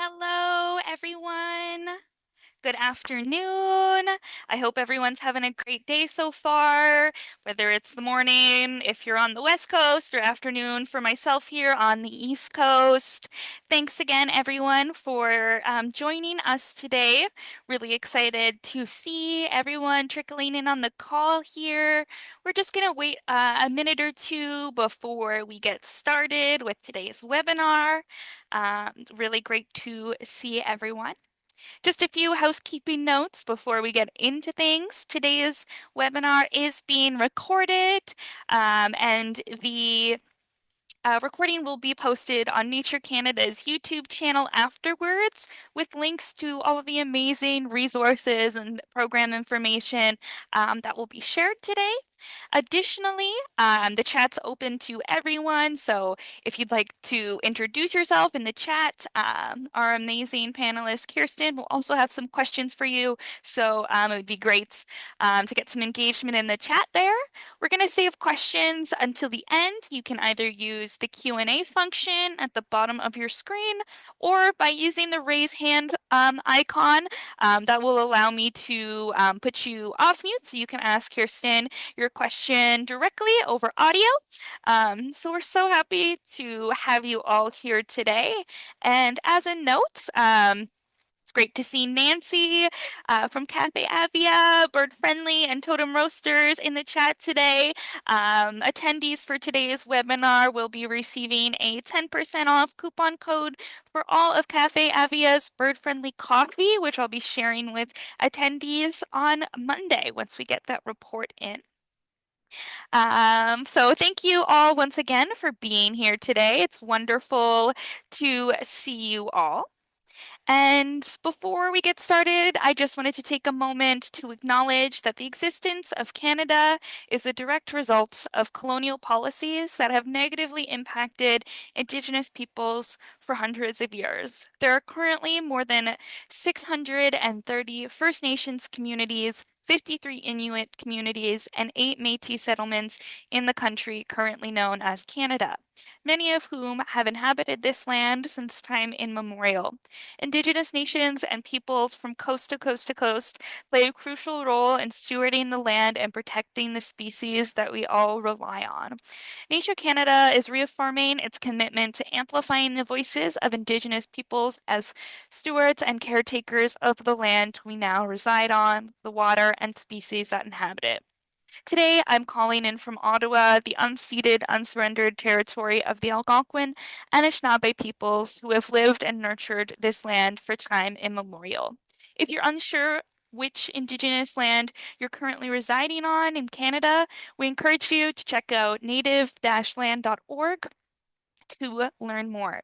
Hello, everyone. Good afternoon. I hope everyone's having a great day so far, whether it's the morning if you're on the West Coast or afternoon for myself here on the East Coast. Thanks again, everyone, for joining us today. Really excited to see everyone trickling in on the call here. We're just going to wait a minute or two before we get started with today's webinar. Really great to see everyone. Just a few housekeeping notes before we get into things. Today's webinar is being recorded, and the recording will be posted on Nature Canada's YouTube channel afterwards with links to all of the amazing resources and program information that will be shared today. Additionally, the chat's open to everyone, so if you'd like to introduce yourself in the chat, our amazing panelist Kirstin will also have some questions for you, so it would be great to get some engagement in the chat there. We're going to save questions until the end. You can either use the Q&A function at the bottom of your screen or by using the raise hand icon. That will allow me to put you off mute so you can ask Kirstin your question directly over audio. So we're so happy to have you all here today. And as a note, it's great to see Nancy from Cafe Avia, Bird Friendly, and Totem Roasters in the chat today. Attendees for today's webinar will be receiving a 10% off coupon code for all of Cafe Avia's Bird Friendly coffee, which I'll be sharing with attendees on Monday once we get that report in. So thank you all once again for being here today. It's wonderful to see you all. And before we get started, I just wanted to take a moment to acknowledge that the existence of Canada is a direct result of colonial policies that have negatively impacted Indigenous peoples for hundreds of years. There are currently more than 630 First Nations communities, 53 Inuit communities, and 8 Métis settlements in the country currently known as Canada, many of whom have inhabited this land since time immemorial. Indigenous nations and peoples from coast to coast to coast play a crucial role in stewarding the land and protecting the species that we all rely on. Nature Canada is reaffirming its commitment to amplifying the voices of Indigenous peoples as stewards and caretakers of the land we now reside on, the water, and species that inhabit it. Today, I'm calling in from Ottawa, the unceded, unsurrendered territory of the Algonquin and Anishinaabe peoples who have lived and nurtured this land for time immemorial. If you're unsure which Indigenous land you're currently residing on in Canada, we encourage you to check out native-land.org to learn more.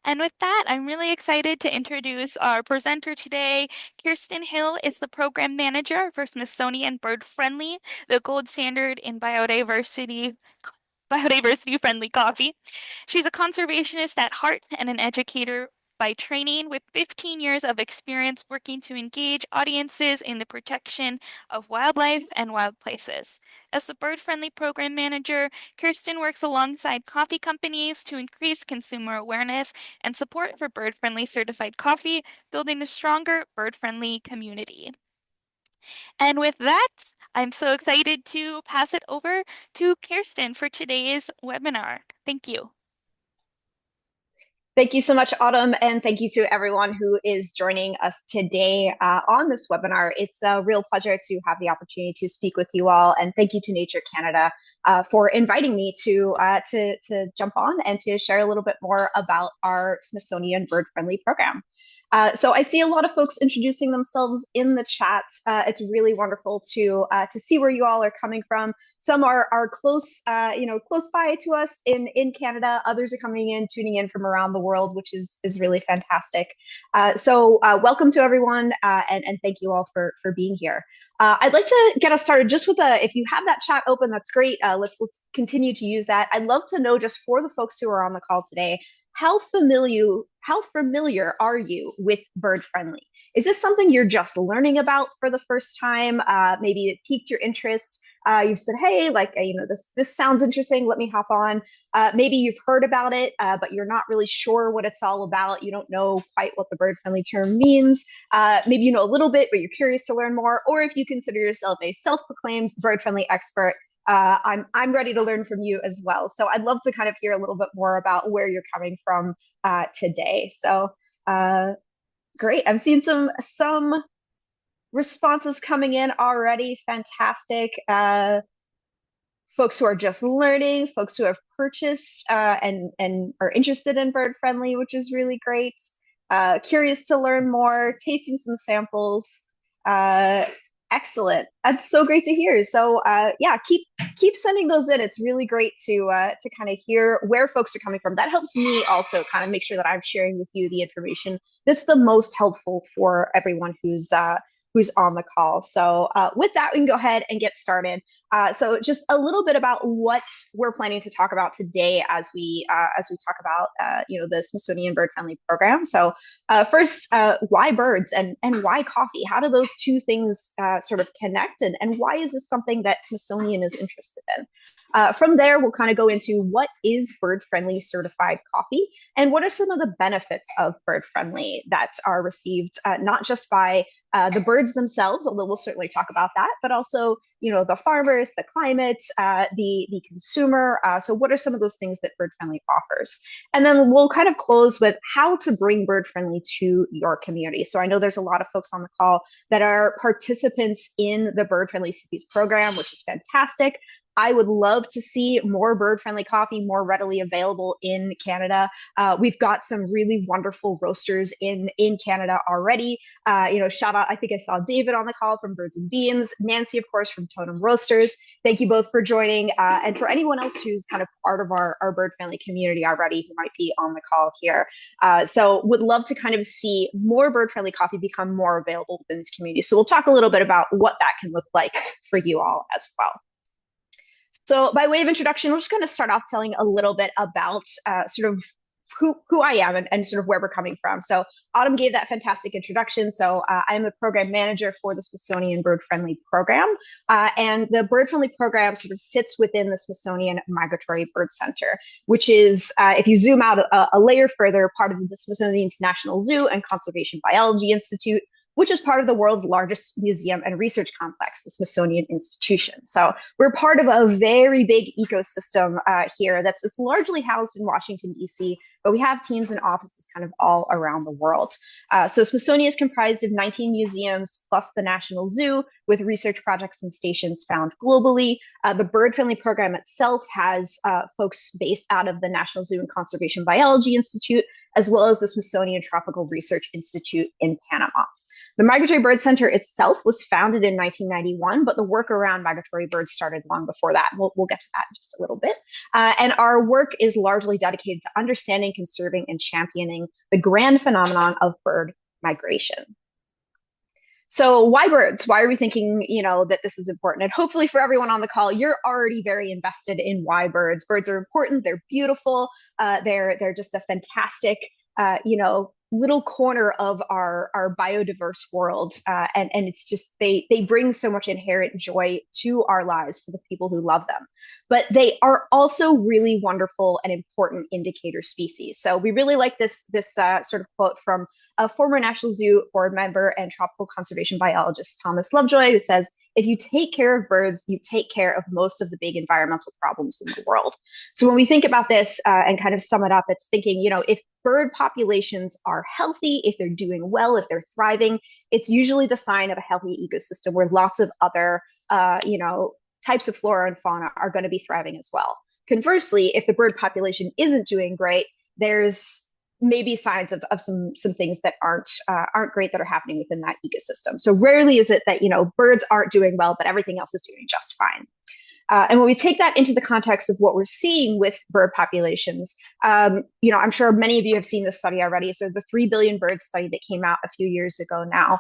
And with that, I'm really excited to introduce our presenter today. Kirstin Hill is the program manager for Smithsonian Bird Friendly, the gold standard in biodiversity friendly coffee. She's a conservationist at heart and an educator by training with 15 years of experience working to engage audiences in the protection of wildlife and wild places. As the bird friendly program manager, Kirstin works alongside coffee companies to increase consumer awareness and support for bird friendly certified coffee, building a stronger bird friendly community. And with that, I'm so excited to pass it over to Kirstin for today's webinar. Thank you. Thank you so much, Autumn, and thank you to everyone who is joining us today on this webinar. It's a real pleasure to have the opportunity to speak with you all, and thank you to Nature Canada for inviting me to jump on and to share a little bit more about our Smithsonian Bird Friendly program. So I see a lot of folks introducing themselves in the chat. It's really wonderful to see where you all are coming from. Some are close, close by to us in Canada. Others are coming in, tuning in from around the world, which is really fantastic. So welcome to everyone, and thank you all for being here. I'd like to get us started just with if you have that chat open, that's great. Let's continue to use that. I'd love to know, just for the folks who are on the call today, how familiar are you with Bird Friendly? Is this something you're just learning about for the first time? Maybe it piqued your interest. You've said, "Hey, like this sounds interesting. Let me hop on." Maybe you've heard about it, but you're not really sure what it's all about. You don't know quite what the bird friendly term means. Maybe you know a little bit, but you're curious to learn more. Or if you consider yourself a self-proclaimed bird friendly expert, I'm ready to learn from you as well. So I'd love to kind of hear a little bit more about where you're coming from today. So uh, great. I'm seeing some responses coming in already. Fantastic. Folks who are just learning, folks who have purchased and are interested in bird friendly, which is really great. Curious to learn more, tasting some samples. Uh, Excellent. That's so great to hear. So yeah, keep sending those in. It's really great to kind of hear where folks are coming from. That helps me also kind of make sure that I'm sharing with you the information that's the most helpful for everyone who's on the call. So with that, we can go ahead and get started. So just a little bit about what we're planning to talk about today as we talk about the Smithsonian Bird Friendly program. So first, why birds and why coffee? How do those two things sort of connect, and why is this something that Smithsonian is interested in? From there, we'll kind of go into what is bird friendly certified coffee and what are some of the benefits of bird friendly that are received not just by the birds themselves, although we'll certainly talk about that, but also, the farmers, the climate, the consumer. So what are some of those things that bird friendly offers? And then we'll kind of close with how to bring bird friendly to your community. So I know there's a lot of folks on the call that are participants in the Bird Friendly Cities program, which is fantastic. I would love to see more bird friendly coffee more readily available in Canada. We've got some really wonderful roasters in Canada already. Shout out, I think I saw David on the call from Birds and Beans, Nancy, of course, from Totem Roasters. Thank you both for joining. And for anyone else who's kind of part of our bird friendly community already who might be on the call here. So would love to kind of see more bird friendly coffee become more available within this community. So we'll talk a little bit about what that can look like for you all as well. So, by way of introduction, we're just going to start off telling a little bit about sort of who I am and sort of where we're coming from. So, Autumn gave that fantastic introduction. So, I'm a program manager for the Smithsonian Bird Friendly program. And the Bird Friendly program sort of sits within the Smithsonian Migratory Bird Center, which is, if you zoom out a layer further, part of the Smithsonian's National Zoo and Conservation Biology Institute, which is part of the world's largest museum and research complex, the Smithsonian Institution. So we're part of a very big ecosystem here it's largely housed in Washington, D.C., but we have teams and offices kind of all around the world. So Smithsonian is comprised of 19 museums plus the National Zoo with research projects and stations found globally. The Bird Friendly program itself has folks based out of the National Zoo and Conservation Biology Institute, as well as the Smithsonian Tropical Research Institute in Panama. The Migratory Bird Center itself was founded in 1991, but the work around migratory birds started long before that. We'll get to that in just a little bit. And our work is largely dedicated to understanding, conserving, and championing the grand phenomenon of bird migration. So why birds? Why are we thinking, that this is important? And hopefully for everyone on the call, you're already very invested in why birds. Birds are important. They're beautiful. They're just a fantastic, little corner of our biodiverse world, and it's just they bring so much inherent joy to our lives for the people who love them. But they are also really wonderful and important indicator species. So we really like this sort of quote from a former National Zoo board member and tropical conservation biologist Thomas Lovejoy, who says, "If you take care of birds, you take care of most of the big environmental problems in the world." So when we think about this and kind of sum it up, it's thinking, if bird populations are healthy, if they're doing well, if they're thriving, it's usually the sign of a healthy ecosystem where lots of other, types of flora and fauna are going to be thriving as well. Conversely, if the bird population isn't doing great, there's maybe signs of some things that aren't great that are happening within that ecosystem. So rarely is it that birds aren't doing well, but everything else is doing just fine. And when we take that into the context of what we're seeing with bird populations, I'm sure many of you have seen this study already. So the 3 billion bird study that came out a few years ago now,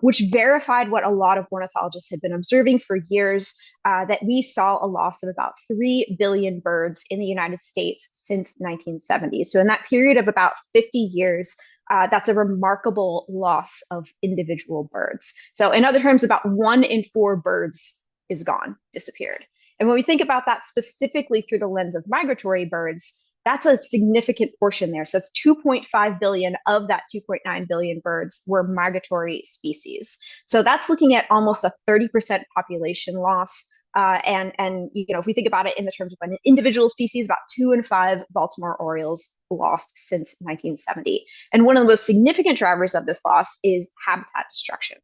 which verified what a lot of ornithologists had been observing for years, that we saw a loss of about 3 billion birds in the United States since 1970. So in that period of about 50 years, that's a remarkable loss of individual birds. So, in other terms, about 1 in 4 birds is gone, disappeared. And when we think about that specifically through the lens of migratory birds, that's a significant portion there. So that's 2.5 billion of that 2.9 billion birds were migratory species. So that's looking at almost a 30% population loss. And if we think about it in the terms of an individual species, about 2 in 5 Baltimore Orioles lost since 1970. And one of the most significant drivers of this loss is habitat destruction.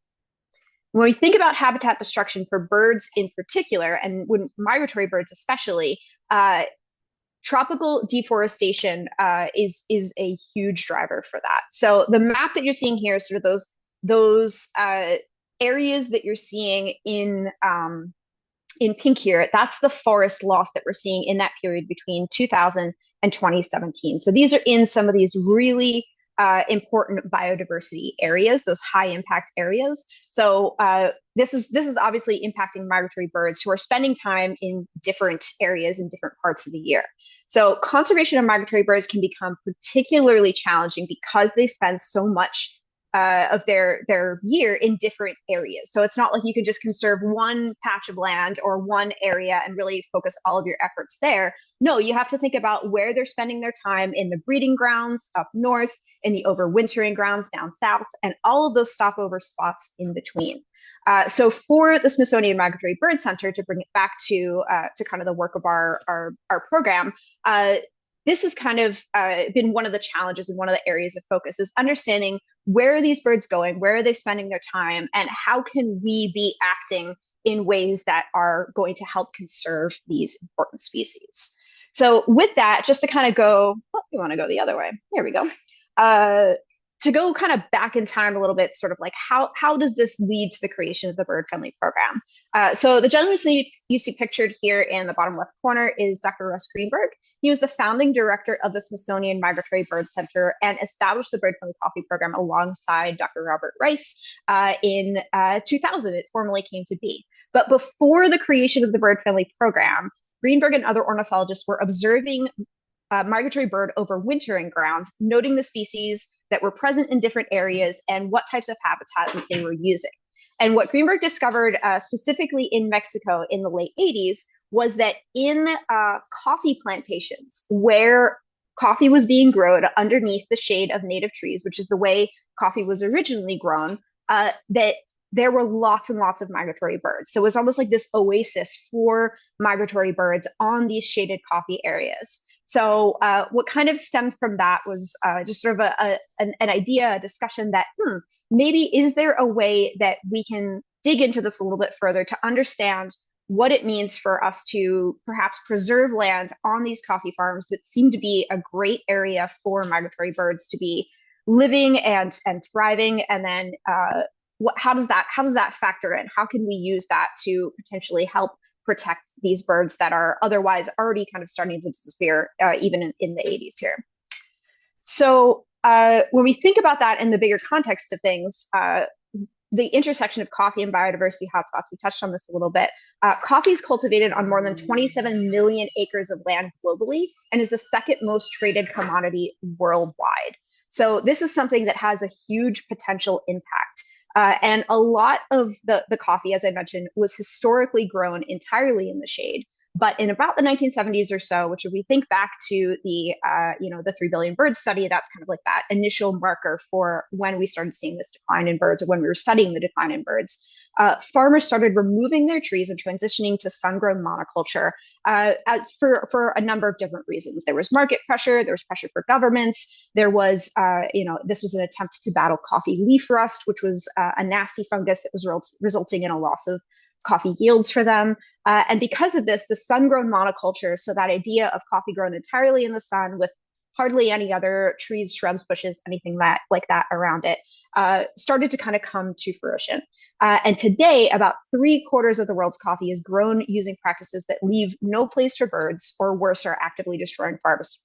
When we think about habitat destruction for birds in particular, and when migratory birds especially, tropical deforestation is a huge driver for that. So the map that you're seeing here is sort of those areas that you're seeing in pink here. That's the forest loss that we're seeing in that period between 2000 and 2017. So these are in some of these really important biodiversity areas, those high impact areas. So this is obviously impacting migratory birds who are spending time in different areas in different parts of the year. So conservation of migratory birds can become particularly challenging because they spend so much of their year in different areas. So it's not like you can just conserve one patch of land or one area and really focus all of your efforts there. No, you have to think about where they're spending their time in the breeding grounds up north, in the overwintering grounds down south, and all of those stopover spots in between. So for the Smithsonian Migratory Bird Center, to bring it back to kind of the work of our program, this has kind of been one of the challenges and one of the areas of focus is understanding where are these birds going, where are they spending their time, and how can we be acting in ways that are going to help conserve these important species. So with that, just to kind of go, oh, we want to go the other way. Here we go. To go kind of back in time a little bit, sort of like how does this lead to the creation of the Bird Friendly program? So the gentleman you see pictured here in the bottom left corner is Dr. Russ Greenberg. He was the founding director of the Smithsonian Migratory Bird Center and established the Bird Friendly Coffee program alongside Dr. Robert Rice in 2000. It formally came to be. But before the creation of the Bird Friendly program, Greenberg and other ornithologists were observing migratory bird overwintering grounds, noting the species that were present in different areas and what types of habitat that they were using. And what Greenberg discovered specifically in Mexico in the late 80s was that in coffee plantations where coffee was being grown underneath the shade of native trees, which is the way coffee was originally grown, that there were lots and lots of migratory birds. So it was almost like this oasis for migratory birds on these shaded coffee areas. So what kind of stemmed from that was just sort of an idea, a discussion that maybe is there a way that we can dig into this a little bit further to understand what it means for us to perhaps preserve land on these coffee farms that seem to be a great area for migratory birds to be living and thriving, and then how does that factor in? How can we use that to potentially help protect these birds that are otherwise already kind of starting to disappear, even in the 80s here? So when we think about that in the bigger context of things, the intersection of coffee and biodiversity hotspots, we touched on this a little bit. Coffee is cultivated on more than 27 million acres of land globally and is the second most traded commodity worldwide. So this is something that has a huge potential impact. And a lot of the coffee, as I mentioned, was historically grown entirely in the shade. But in about the 1970s or so, which if we think back to the 3 billion birds study, that's kind of like that initial marker for when we started seeing this decline in birds, or when we were studying the decline in birds. Farmers started removing their trees and transitioning to sun-grown monoculture as for a number of different reasons. There was market pressure, there was pressure for governments, there was, this was an attempt to battle coffee leaf rust, which was a nasty fungus that was resulting in a loss of coffee yields for them. And because of this, the sun-grown monoculture, so that idea of coffee grown entirely in the sun with hardly any other trees, shrubs, bushes, anything like that around it, started to kind of come to fruition. And today, about 3/4 of the world's coffee is grown using practices that leave no place for birds, or worse, are actively destroying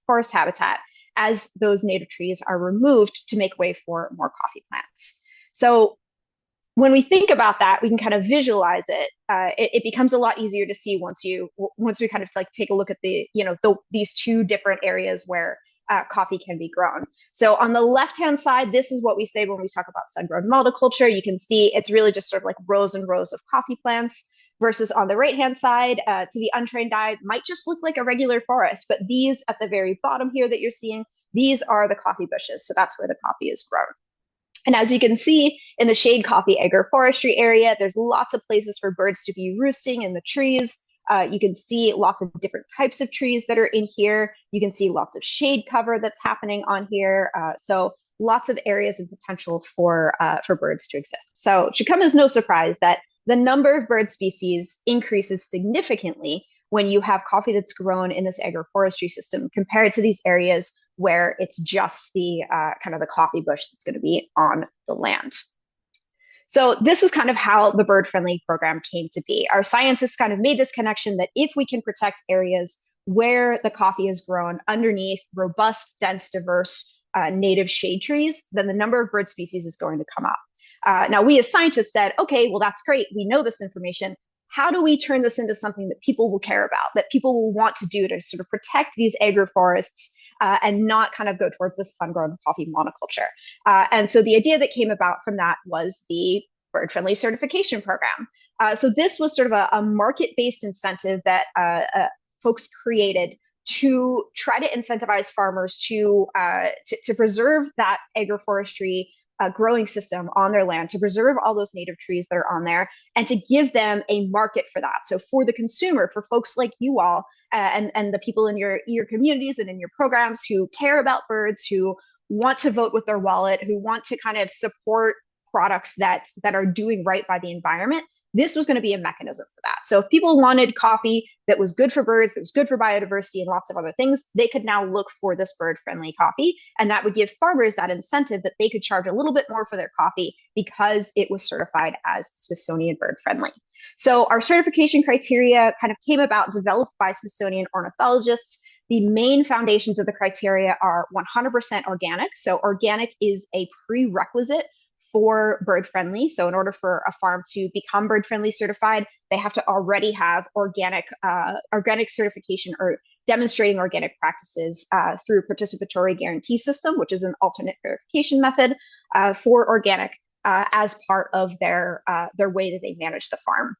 forest habitat as those native trees are removed to make way for more coffee plants. So when we think about that, we can kind of visualize it. It becomes a lot easier to see once we kind of like take a look at these two different areas where coffee can be grown. So on the left-hand side, this is what we say when we talk about sun-grown monoculture. You can see it's really just sort of like rows and rows of coffee plants versus on the right-hand side, to the untrained eye, might just look like a regular forest. But these at the very bottom here that you're seeing, these are the coffee bushes. So that's where the coffee is grown. And as you can see in the shade coffee agroforestry area, there's lots of places for birds to be roosting in the trees. You can see lots of different types of trees that are in here. You can see lots of shade cover that's happening on here. So lots of areas of potential for birds to exist. So it should come as no surprise that the number of bird species increases significantly when you have coffee that's grown in this agroforestry system compared to these areas where it's just the kind of the coffee bush that's going to be on the land. So this is kind of how the bird friendly program came to be. Our scientists kind of made this connection that if we can protect areas where the coffee is grown underneath robust, dense, diverse native shade trees, then the number of bird species is going to come up. Now, we as scientists said, okay, well, that's great. We know this information. How do we turn this into something that people will care about, that people will want to do to sort of protect these agroforests and not kind of go towards this sun-grown coffee monoculture? And so the idea that came about from that was the bird friendly certification program. So this was sort of a market-based incentive that folks created to try to incentivize farmers to preserve that agroforestry growing system on their land, to preserve all those native trees that are on there, and to give them a market for that. So for the consumer, for folks like you all, and the people in your communities and in your programs who care about birds, who want to vote with their wallet, who want to kind of support products that are doing right by the environment, this was going to be a mechanism for that. So if people wanted coffee that was good for birds, that was good for biodiversity and lots of other things, they could now look for this bird-friendly coffee. And that would give farmers that incentive that they could charge a little bit more for their coffee because it was certified as Smithsonian Bird Friendly. So our certification criteria kind of came about, developed by Smithsonian ornithologists. The main foundations of the criteria are 100% organic. So organic is a prerequisite for bird friendly. So in order for a farm to become bird friendly certified, they have to already have organic certification or demonstrating organic practices through participatory guarantee system, which is an alternate verification method for organic as part of their way that they manage the farm.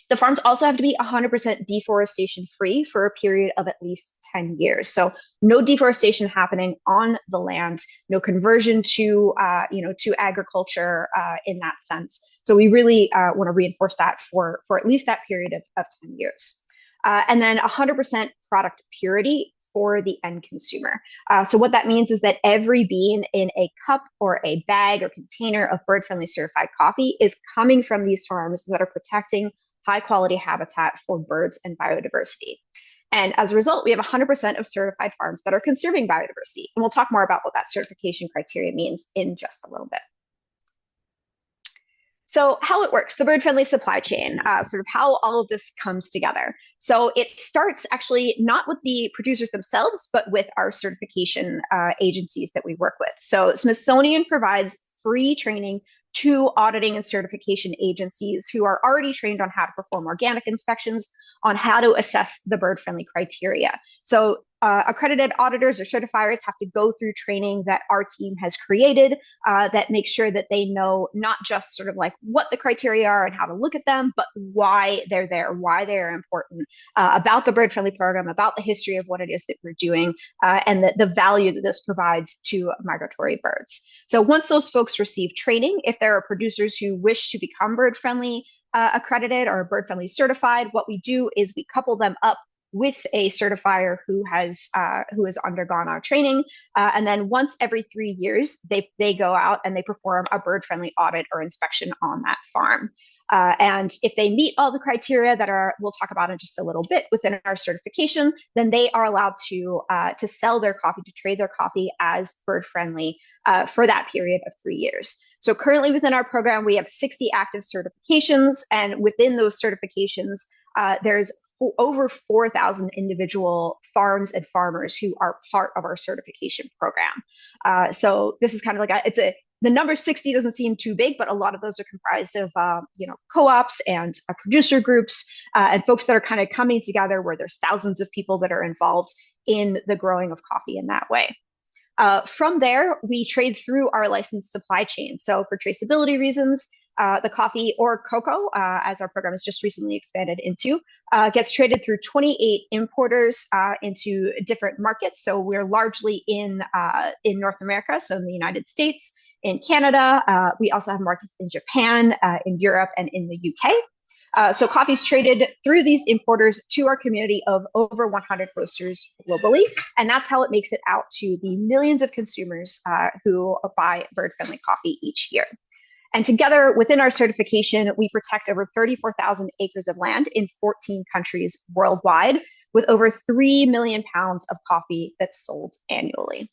The farms also have to be 100% deforestation free for a period of at least 10 years. So no deforestation happening on the land, no conversion to agriculture in that sense. So we really want to reinforce that for at least that period of 10 years. And then 100% product purity for the end consumer. So what that means is that every bean in a cup or a bag or container of bird-friendly certified coffee is coming from these farms that are protecting high quality habitat for birds and biodiversity. And as a result, we have 100% of certified farms that are conserving biodiversity. And we'll talk more about what that certification criteria means in just a little bit. So how it works, the bird-friendly supply chain, sort of how all of this comes together. So it starts actually not with the producers themselves, but with our certification agencies that we work with. So Smithsonian provides free training to auditing and certification agencies who are already trained on how to perform organic inspections, on how to assess the bird-friendly criteria. So accredited auditors or certifiers have to go through training that our team has created that makes sure that they know not just sort of like what the criteria are and how to look at them, but why they're there, why they are important, about the bird-friendly program, about the history of what it is that we're doing, and the value that this provides to migratory birds. So once those folks receive training, if there are producers who wish to become bird-friendly accredited or bird-friendly certified, what we do is we couple them up with a certifier who has undergone our training, and then once every 3 years, they go out and they perform a bird-friendly audit or inspection on that farm. And if they meet all the criteria that we'll talk about in just a little bit within our certification, then they are allowed to sell their coffee, to trade their coffee as bird-friendly for that period of 3 years. So currently within our program, we have 60 active certifications, and within those certifications, there's over 4,000 individual farms and farmers who are part of our certification program. So this is kind of like the number 60 doesn't seem too big, but a lot of those are comprised of, co-ops and producer groups and folks that are kind of coming together where there's thousands of people that are involved in the growing of coffee in that way. From there, we trade through our licensed supply chain. So for traceability reasons, the coffee or cocoa, as our program has just recently expanded into, gets traded through 28 importers into different markets. So we're largely in North America, so in the United States, in Canada. We also have markets in Japan, in Europe, and in the UK. So coffee is traded through these importers to our community of over 100 roasters globally. And that's how it makes it out to the millions of consumers who buy bird-friendly coffee each year. And together within our certification, we protect over 34,000 acres of land in 14 countries worldwide with over 3 million pounds of coffee that's sold annually.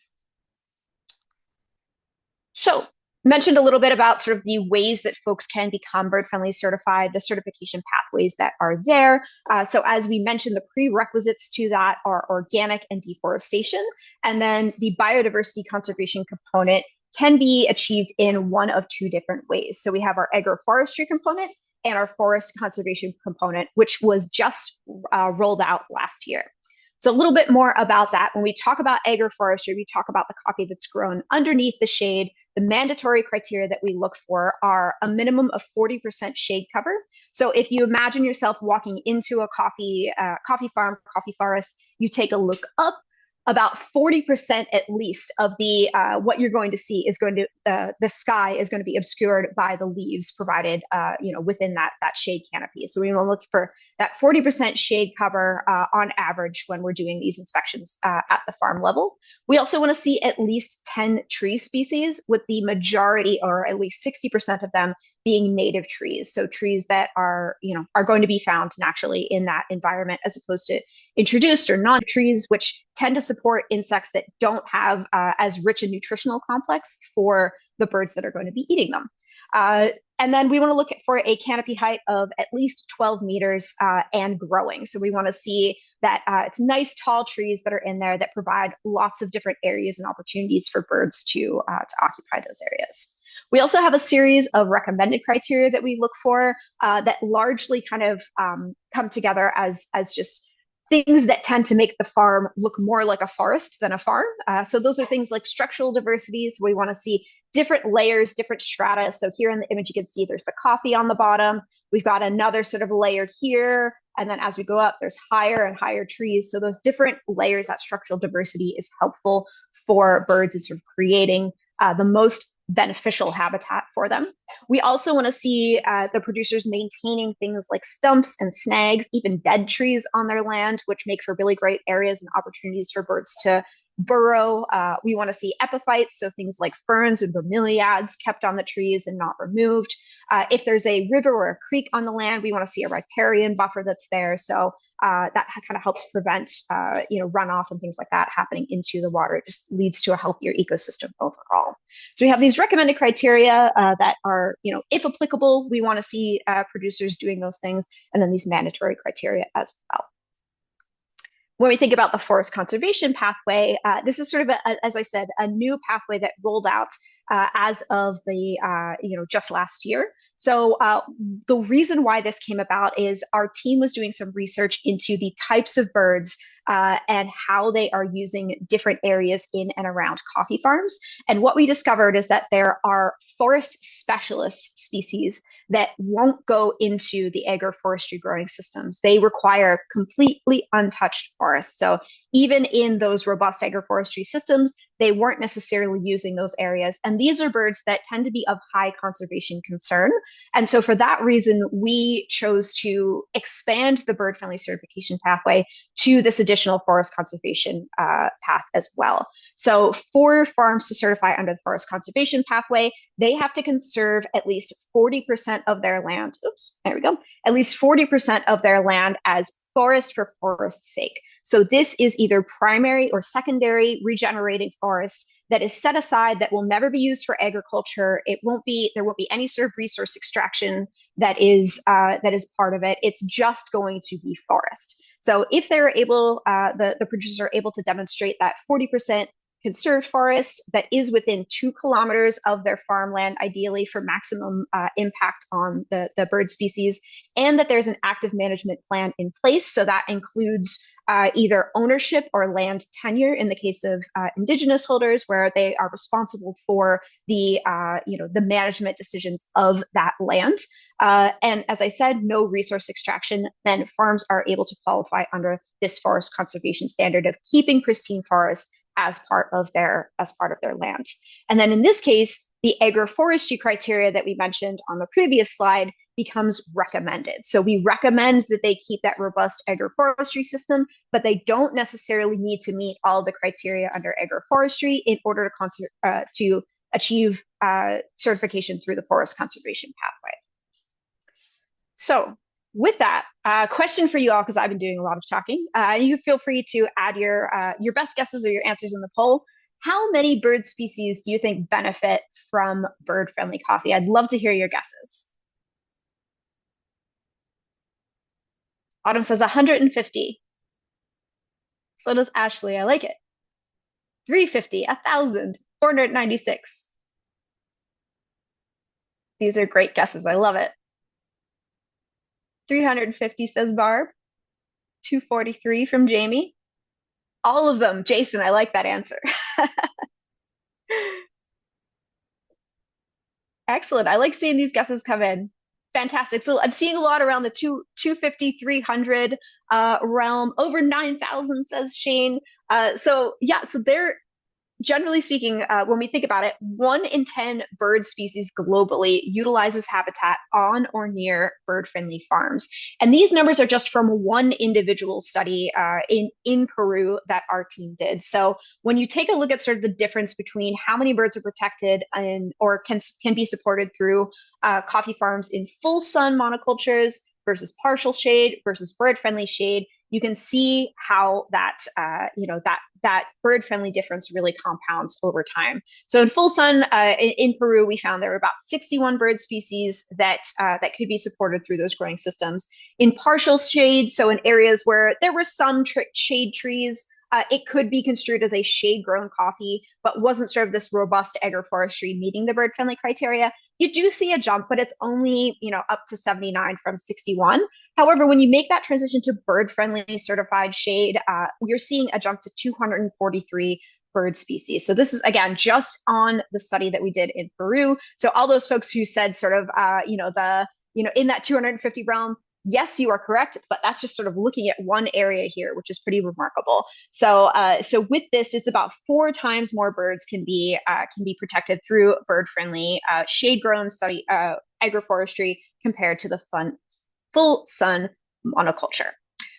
So mentioned a little bit about sort of the ways that folks can become bird friendly certified, the certification pathways that are there. So as we mentioned, the prerequisites to that are organic and deforestation. And then the biodiversity conservation component can be achieved in one of two different ways. So we have our agroforestry component and our forest conservation component, which was just rolled out last year. So a little bit more about that. When we talk about agroforestry, we talk about the coffee that's grown underneath the shade. The mandatory criteria that we look for are a minimum of 40% shade cover. So if you imagine yourself walking into a coffee farm, coffee forest, you take a look up, about 40% at least of the what you're going to see is going to the sky is going to be obscured by the leaves provided within that shade canopy. So we want to look for that 40% shade cover on average when we're doing these inspections at the farm level. We also want to see at least 10 tree species, with the majority or at least 60% of them being native trees. So trees that are going to be found naturally in that environment, as opposed to introduced or non-trees, which tend to support insects that don't have as rich a nutritional complex for the birds that are going to be eating them. And then we want to look for a canopy height of at least 12 meters and growing. So we want to see that it's nice tall trees that are in there that provide lots of different areas and opportunities for birds to occupy those areas. We also have a series of recommended criteria that we look for that largely kind of come together as just things that tend to make the farm look more like a forest than a farm. So those are things like structural diversity. So we want to see different layers, different strata. So here in the image, you can see there's the coffee on the bottom. We've got another sort of layer here. And then as we go up, there's higher and higher trees. So those different layers, that structural diversity is helpful for birds in sort of creating the most beneficial habitat for them. We also want to see the producers maintaining things like stumps and snags, even dead trees on their land, which make for really great areas and opportunities for birds to burrow. We want to see epiphytes, so things like ferns and bromeliads kept on the trees and not removed. If there's a river or a creek on the land, we want to see a riparian buffer that's there. So that kind of helps prevent runoff and things like that happening into the water. It just leads to a healthier ecosystem overall. So we have these recommended criteria that are, if applicable, we want to see producers doing those things, and then these mandatory criteria as well. When we think about the forest conservation pathway, this is sort of, as I said, a new pathway that rolled out as of just last year. So the reason why this came about is our team was doing some research into the types of birds and how they are using different areas in and around coffee farms. And what we discovered is that there are forest specialist species that won't go into the agroforestry growing systems. They require completely untouched forests. So even in those robust agroforestry systems, they weren't necessarily using those areas. And these are birds that tend to be of high conservation concern. And so for that reason, we chose to expand the bird friendly certification pathway to this additional forest conservation path as well. So for farms to certify under the forest conservation pathway, they have to conserve at least 40% of their land. Oops, there we go. At least 40% of their land as forest for forest's sake. So this is either primary or secondary regenerating forest that is set aside, that will never be used for agriculture. There won't be any sort of resource extraction that is part of it. It's just going to be forest. So if they're able, the producers are able to demonstrate that 40% conserved forest that is within 2 kilometers of their farmland, ideally for maximum impact on the bird species, and that there's an active management plan in place. So that includes either ownership or land tenure in the case of indigenous holders, where they are responsible for the management decisions of that land. And as I said, no resource extraction, then farms are able to qualify under this forest conservation standard of keeping pristine forest as part of their land. And then in this case, the agroforestry criteria that we mentioned on the previous slide becomes recommended. So we recommend that they keep that robust agroforestry system, but they don't necessarily need to meet all the criteria under agroforestry in order to achieve certification through the forest conservation pathway. So with that, question for you all, because I've been doing a lot of talking. You feel free to add your best guesses or your answers in the poll. How many bird species do you think benefit from bird-friendly coffee? I'd love to hear your guesses. Autumn says 150. So does Ashley. I like it. 350, 1,000, 496. These are great guesses. I love it. 350 says Barb. 243 from Jamie. All of them. Jason, I like that answer. Excellent. I like seeing these guesses come in. Fantastic. So I'm seeing a lot around the 250, 300 realm. Over 9,000 says Shane. So yeah, so they're generally speaking, when we think about it, 1 in 10 bird species globally utilizes habitat on or near bird-friendly farms. And these numbers are just from one individual study in Peru that our team did. So when you take a look at sort of the difference between how many birds are protected or can be supported through coffee farms in full sun monocultures versus partial shade versus bird-friendly shade, you can see how that bird-friendly difference really compounds over time. So in full sun in Peru, we found there were about 61 bird species that could be supported through those growing systems. In partial shade, so in areas where there were some shade trees, it could be construed as a shade-grown coffee, but wasn't sort of this robust agroforestry meeting the bird-friendly criteria. You do see a jump, but it's only up to 79 from 61. However, when you make that transition to bird-friendly certified shade, you're seeing a jump to 243 bird species. So this is, again, just on the study that we did in Peru. So all those folks who said sort of, in that 250 realm, yes, you are correct, but that's just sort of looking at one area here, which is pretty remarkable. So with this, it's about 4 times more birds can be protected through bird-friendly shade-grown study agroforestry compared to the full sun monoculture.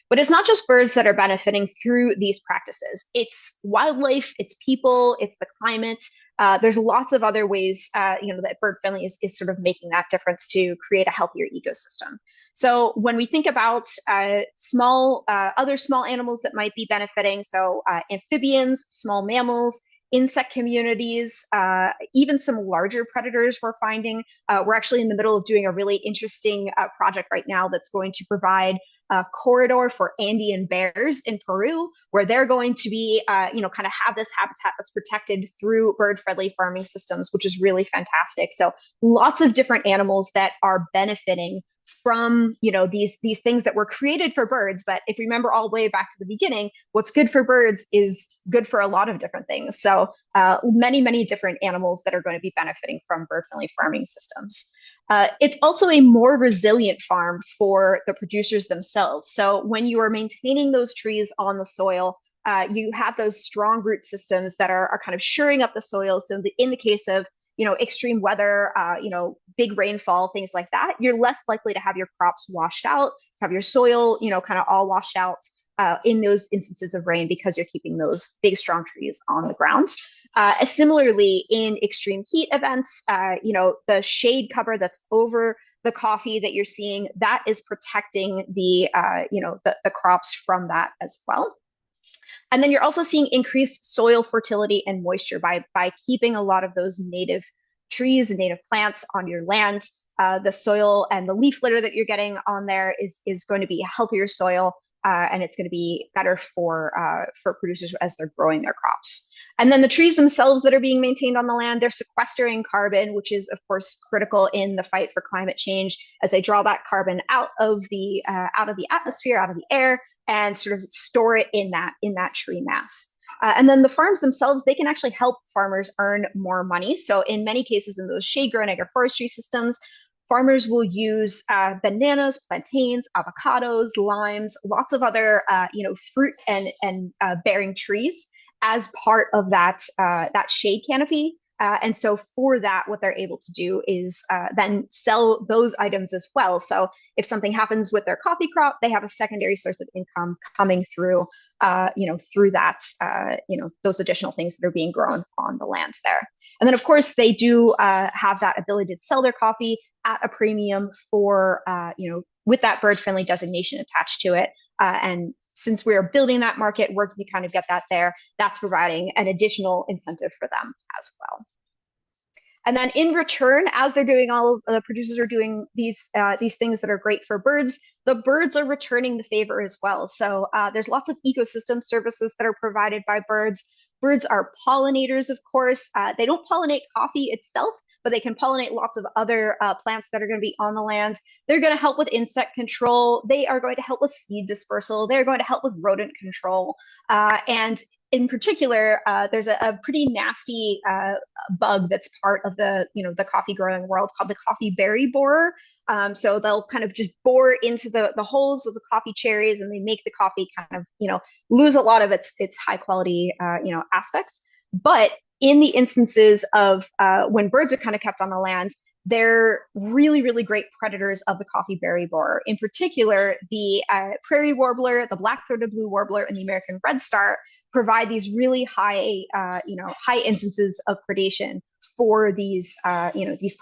But it's not just birds that are benefiting through these practices. It's wildlife, it's people, it's the climate. There's lots of other ways, that bird friendly is sort of making that difference to create a healthier ecosystem. So when we think about other small animals that might be benefiting, so amphibians, small mammals, insect communities, even some larger predators we're finding. We're actually in the middle of doing a really interesting project right now that's going to provide a corridor for Andean bears in Peru, where they're going to be, kind of have this habitat that's protected through bird-friendly farming systems, which is really fantastic. So lots of different animals that are benefiting from these things that were created for birds. But if you remember all the way back to the beginning, what's good for birds is good for a lot of different things. So many different animals that are going to be benefiting from bird-friendly farming systems. It's also a more resilient farm for the producers themselves. So when you are maintaining those trees on the soil, you have those strong root systems that are kind of shoring up the soil. So in the case of extreme weather, big rainfall, things like that, you're less likely to have your crops washed out, have your soil, kind of all washed out in those instances of rain because you're keeping those big, strong trees on the ground. Similarly, in extreme heat events, the shade cover that's over the coffee that you're seeing, that is protecting the crops from that as well. And then you're also seeing increased soil fertility and moisture by keeping a lot of those native trees and native plants on your land. The soil and the leaf litter that you're getting on there is going to be a healthier soil, and it's going to be better for producers as they're growing their crops. And then the trees themselves that are being maintained on the land, they're sequestering carbon, which is of course critical in the fight for climate change, as they draw that carbon out of the atmosphere, out of the air, and sort of store it in that tree mass. And then the farms themselves, they can actually help farmers earn more money. So in many cases, in those shade-grown agroforestry systems, farmers will use bananas, plantains, avocados, limes, lots of other fruit and bearing trees as part of that shade canopy. And so for that, what they're able to do is then sell those items as well. So if something happens with their coffee crop, they have a secondary source of income coming through, through that, those additional things that are being grown on the lands there. And then, of course, they do have that ability to sell their coffee at a premium for, with that bird friendly designation attached to it. And since we're building that market, working to kind of get that there, that's providing an additional incentive for them as well. And then in return, as they're doing all of the producers are doing these things that are great for birds, the birds are returning the favor as well. So there's lots of ecosystem services that are provided by birds. Birds are pollinators, of course. They don't pollinate coffee itself, but they can pollinate lots of other plants that are going to be on the land. They're going to help with insect control. They are going to help with seed dispersal. They're going to help with rodent control. And in particular, there's a pretty nasty bug that's part of the coffee growing world called the coffee berry borer. So they'll kind of just bore into the holes of the coffee cherries, and they make the coffee kind of lose a lot of its high quality aspects. But in the instances of when birds are kind of kept on the land, they're really, really great predators of the coffee berry borer. In particular, the prairie warbler, the black-throated blue warbler, and the American redstart provide these really high instances of predation for these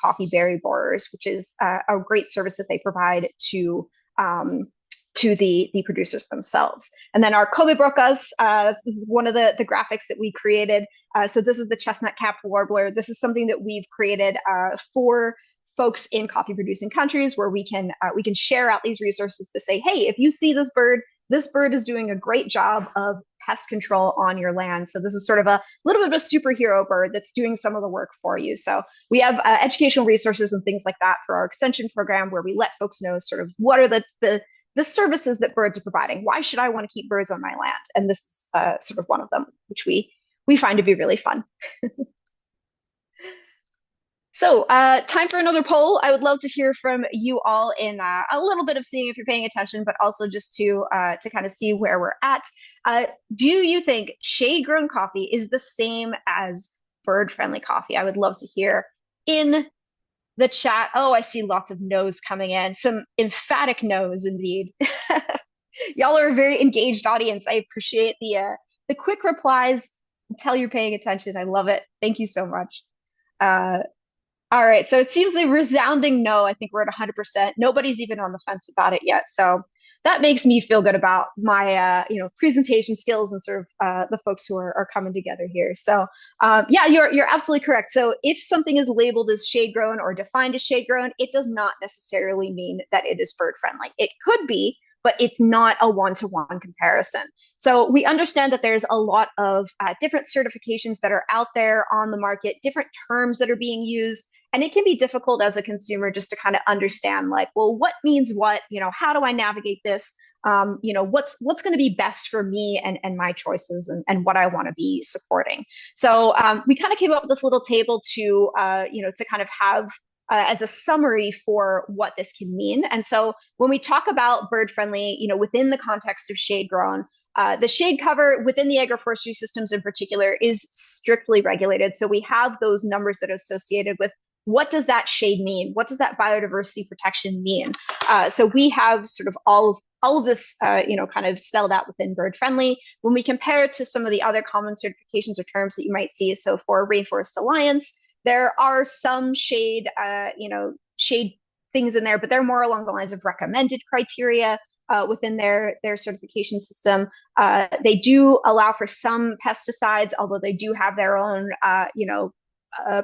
coffee berry borers, which is a great service that they provide to the producers themselves. And then our Kobe brocas, this is one of the graphics that we created. So this is the chestnut-capped warbler. This is something that we've created for folks in coffee producing countries, where we can share out these resources to say, hey, if you see this bird is doing a great job of pest control on your land. So this is sort of a little bit of a superhero bird that's doing some of the work for you. So we have educational resources and things like that for our extension program, where we let folks know sort of what are the services that birds are providing. Why should I want to keep birds on my land? And this is sort of one of them, which we find to be really fun. So time for another poll. I would love to hear from you all in a little bit of seeing if you're paying attention, but also just to kind of see where we're at. Do you think shade-grown coffee is the same as bird-friendly coffee? I would love to hear in the chat. Oh, I see lots of no's coming in. Some emphatic no's indeed. Y'all are a very engaged audience. I appreciate the quick replies. Tell you're paying attention. I love it. Thank you so much. All right, so it seems a resounding no. I think we're at 100%. Nobody's even on the fence about it yet. So that makes me feel good about my presentation skills and sort of the folks who are coming together here. So yeah, you're absolutely correct. So if something is labeled as shade grown or defined as shade grown, it does not necessarily mean that it is bird friendly. It could be, but it's not a one-to-one comparison. So we understand that there's a lot of different certifications that are out there on the market, different terms that are being used. And it can be difficult as a consumer just to kind of understand, like, well, what means what? How do I navigate this? What's going to be best for me and my choices and what I want to be supporting. So we kind of came up with this little table to kind of have as a summary for what this can mean. And so when we talk about bird friendly, within the context of shade grown, the shade cover within the agroforestry systems in particular is strictly regulated. So we have those numbers that are associated with what does that shade mean? What does that biodiversity protection mean? So we have sort of all of this, kind of spelled out within bird friendly. When we compare it to some of the other common certifications or terms that you might see, so for Rainforest Alliance, there are some shade things in there, but they're more along the lines of recommended criteria within their certification system. They do allow for some pesticides, although they do have their own,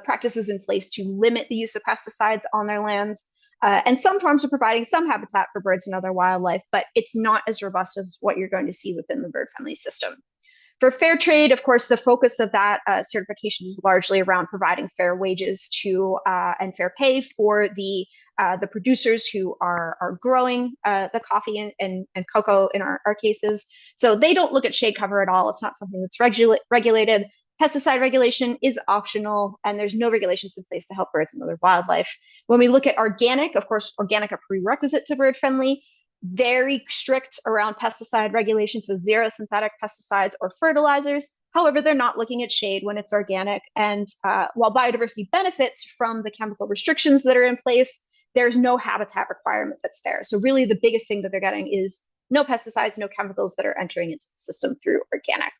practices in place to limit the use of pesticides on their lands. And some farms are providing some habitat for birds and other wildlife, but it's not as robust as what you're going to see within the bird friendly system. For fair trade, of course, the focus of that certification is largely around providing fair wages to and fair pay for the producers who are growing the coffee and cocoa in our cases. So they don't look at shade cover at all. It's not something that's regulated. Pesticide regulation is optional, and there's no regulations in place to help birds and other wildlife. When we look at organic, of course, organic a prerequisite to bird friendly, very strict around pesticide regulation, so zero synthetic pesticides or fertilizers. However, they're not looking at shade when it's organic. And while biodiversity benefits from the chemical restrictions that are in place, there's no habitat requirement that's there. So really the biggest thing that they're getting is no pesticides, no chemicals that are entering into the system through organic.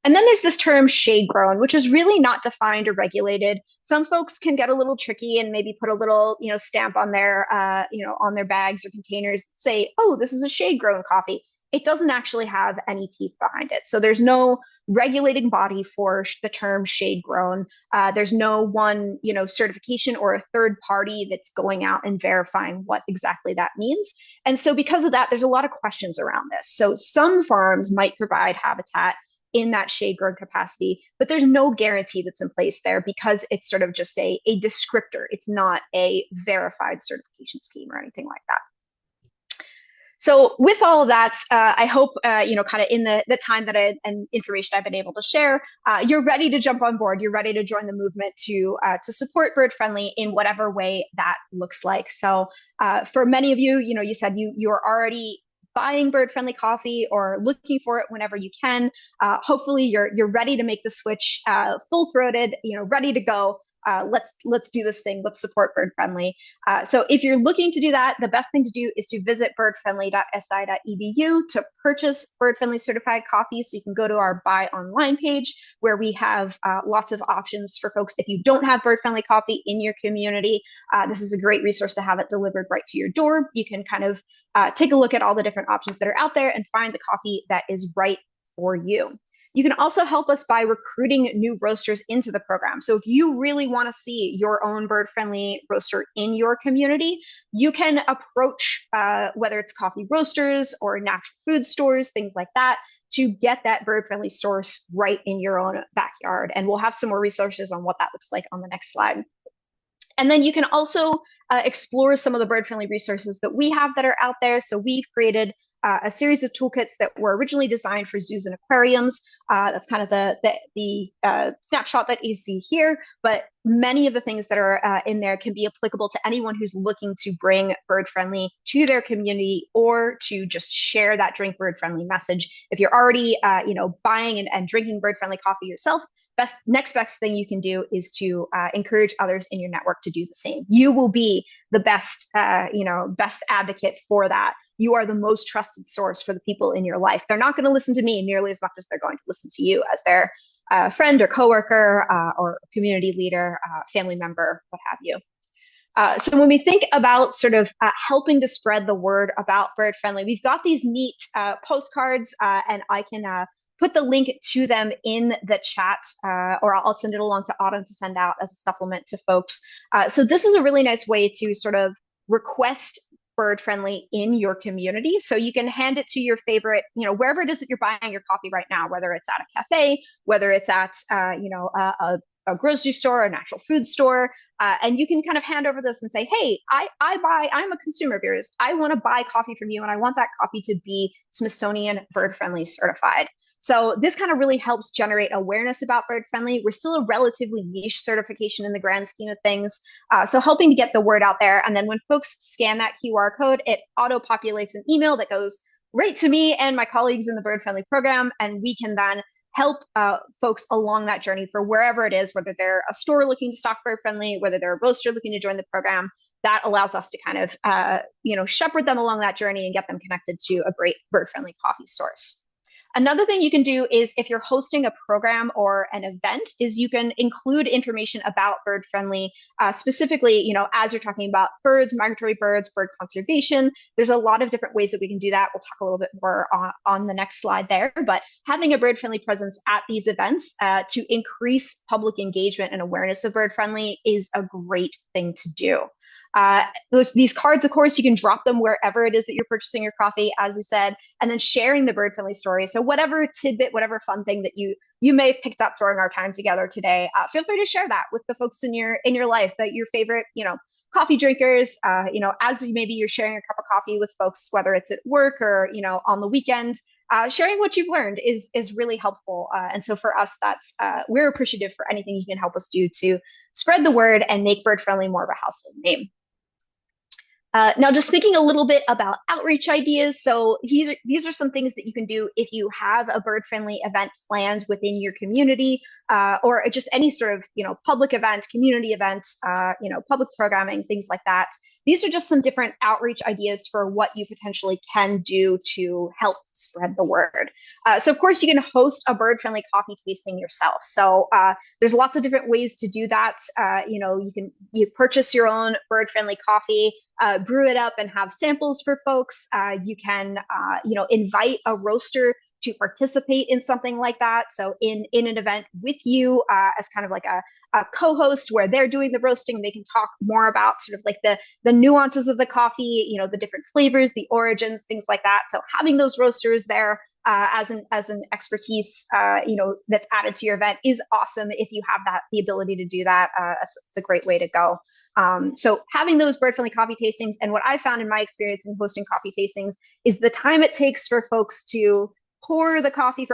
And then there's this term shade grown, which is really not defined or regulated. Some folks can get a little tricky and maybe put a little, stamp on on their bags or containers that say, oh, this is a shade grown coffee. It doesn't actually have any teeth behind it. So there's no regulating body for the term shade grown. There's no one, certification or a third party that's going out and verifying what exactly that means. And so because of that, there's a lot of questions around this. So some farms might provide habitat in that shade grown capacity, but there's no guarantee that's in place there because it's sort of just a descriptor. It's not a verified certification scheme or anything like that. So with all of that, I hope, kind of in the time that and information I've been able to share, you're ready to jump on board. You're ready to join the movement to support bird friendly in whatever way that looks like. So for many of you, you said you're already buying bird friendly coffee or looking for it whenever you can. Hopefully you're ready to make the switch, full throated, ready to go. Let's do this thing. Let's support bird friendly. So if you're looking to do that, the best thing to do is to visit birdfriendly.si.edu to purchase bird friendly certified coffee. So you can go to our buy online page where we have lots of options for folks. If you don't have bird friendly coffee in your community, this is a great resource to have it delivered right to your door. You can kind of take a look at all the different options that are out there and find the coffee that is right for you. You can also help us by recruiting new roasters into the program. So if you really want to see your own bird-friendly roaster in your community, you can approach whether it's coffee roasters or natural food stores, things like that, to get that bird-friendly source right in your own backyard. And we'll have some more resources on what that looks like on the next slide. And then you can also explore some of the bird-friendly resources that we have that are out there. So we've created a series of toolkits that were originally designed for zoos and aquariums. That's kind of the snapshot that you see here, but many of the things that are in there can be applicable to anyone who's looking to bring bird friendly to their community or to just share that drink bird friendly message. If you're already buying and drinking bird friendly coffee yourself, next best thing you can do is to encourage others in your network to do the same. You will be the best advocate for that. You are the most trusted source for the people in your life. They're not going to listen to me nearly as much as they're going to listen to you as their friend or coworker or community leader, family member, what have you. So when we think about sort of helping to spread the word about bird friendly, we've got these neat postcards, and I can put the link to them in the chat, or I'll send it along to Autumn to send out as a supplement to folks. So this is a really nice way to sort of request bird friendly in your community. So you can hand it to your favorite, wherever it is that you're buying your coffee right now, whether it's at a cafe, whether it's at, a grocery store, a natural food store, and you can kind of hand over this and say, hey, I'm a consumer of yours. I want to buy coffee from you, and I want that coffee to be Smithsonian Bird Friendly certified. So this kind of really helps generate awareness about bird friendly. We're still a relatively niche certification in the grand scheme of things. So helping to get the word out there. And then when folks scan that QR code, it auto-populates an email that goes right to me and my colleagues in the bird friendly program. And we can then help folks along that journey for wherever it is, whether they're a store looking to stock bird friendly, whether they're a roaster looking to join the program. That allows us to kind of, shepherd them along that journey and get them connected to a great bird friendly coffee source. Another thing you can do is if you're hosting a program or an event is you can include information about bird friendly, specifically, as you're talking about birds, migratory birds, bird conservation. There's a lot of different ways that we can do that. We'll talk a little bit more on the next slide there, but having a bird friendly presence at these events to increase public engagement and awareness of bird friendly is a great thing to do. These cards, of course, you can drop them wherever it is that you're purchasing your coffee, as you said, and then sharing the bird friendly story. So whatever tidbit, whatever fun thing that you may have picked up during our time together today, feel free to share that with the folks in your life, that your favorite, coffee drinkers, as maybe you're sharing a cup of coffee with folks, whether it's at work or, on the weekend, sharing what you've learned is really helpful. And so for us, that's we're appreciative for anything you can help us do to spread the word and make bird friendly more of a household name. Now, just thinking a little bit about outreach ideas. So these are some things that you can do if you have a bird friendly event planned within your community, or just any sort of public event, community event, public programming, things like that. These are just some different outreach ideas for what you potentially can do to help spread the word. So of course you can host a bird friendly coffee tasting yourself. So there's lots of different ways to do that. You purchase your own bird friendly coffee, brew it up and have samples for folks. You can, invite a roaster to participate in something like that. So in an event with you, as kind of like a co-host where they're doing the roasting, they can talk more about sort of like the nuances of the coffee, the different flavors, the origins, things like that. So having those roasters there as an expertise, that's added to your event is awesome. If you have the ability to do that, it's a great way to go. So having those bird friendly coffee tastings, and what I found in my experience in hosting coffee tastings is the time it takes for folks to for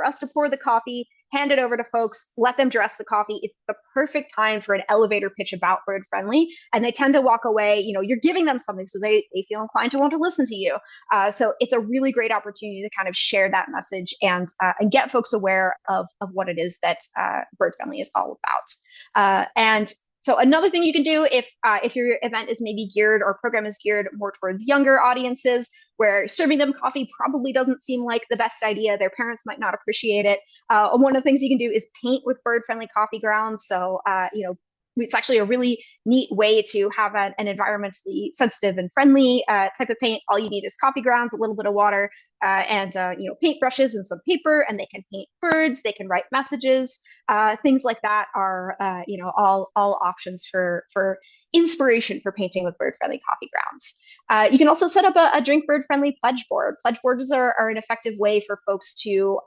us to pour the coffee, hand it over to folks, let them dress the coffee. It's the perfect time for an elevator pitch about bird friendly. And they tend to walk away, you're giving them something, so they feel inclined to want to listen to you. So it's a really great opportunity to kind of share that message and get folks aware of what it is that bird friendly is all about. And so another thing you can do if your event is maybe geared or program is geared more towards younger audiences, where serving them coffee probably doesn't seem like the best idea, their parents might not appreciate it. One of the things you can do is paint with bird-friendly coffee grounds. So it's actually a really neat way to have an environmentally sensitive and friendly type of paint. All you need is coffee grounds, a little bit of water, and paint brushes and some paper, and they can paint birds, they can write messages. Things like that are all options for inspiration for painting with bird-friendly coffee grounds. You can also set up a drink bird-friendly pledge board. Pledge boards are an effective way for folks to,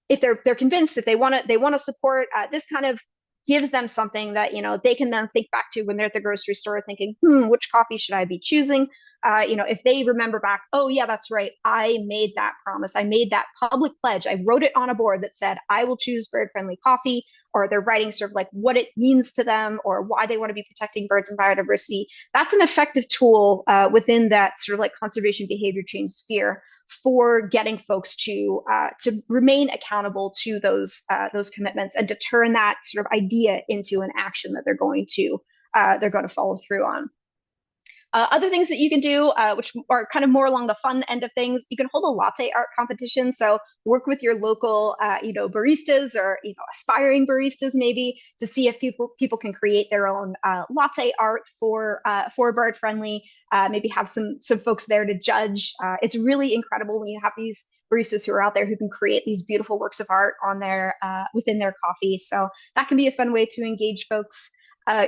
if they're convinced that they want to support, this kind of gives them something that they can then think back to when they're at the grocery store thinking, which coffee should I be choosing? If they remember back, oh yeah, that's right, I made that promise, I made that public pledge, I wrote it on a board that said I will choose bird friendly coffee, or they're writing sort of like what it means to them or why they want to be protecting birds and biodiversity. That's an effective tool within that sort of like conservation behavior change sphere for getting folks to remain accountable to those commitments and to turn that sort of idea into an action that they're going to follow through on. Other things that you can do, which are kind of more along the fun end of things, you can hold a latte art competition. So work with your local, baristas or aspiring baristas maybe to see if people can create their own latte art for bird friendly. Maybe have some folks there to judge. It's really incredible when you have these baristas who are out there who can create these beautiful works of art on their within their coffee. So that can be a fun way to engage folks.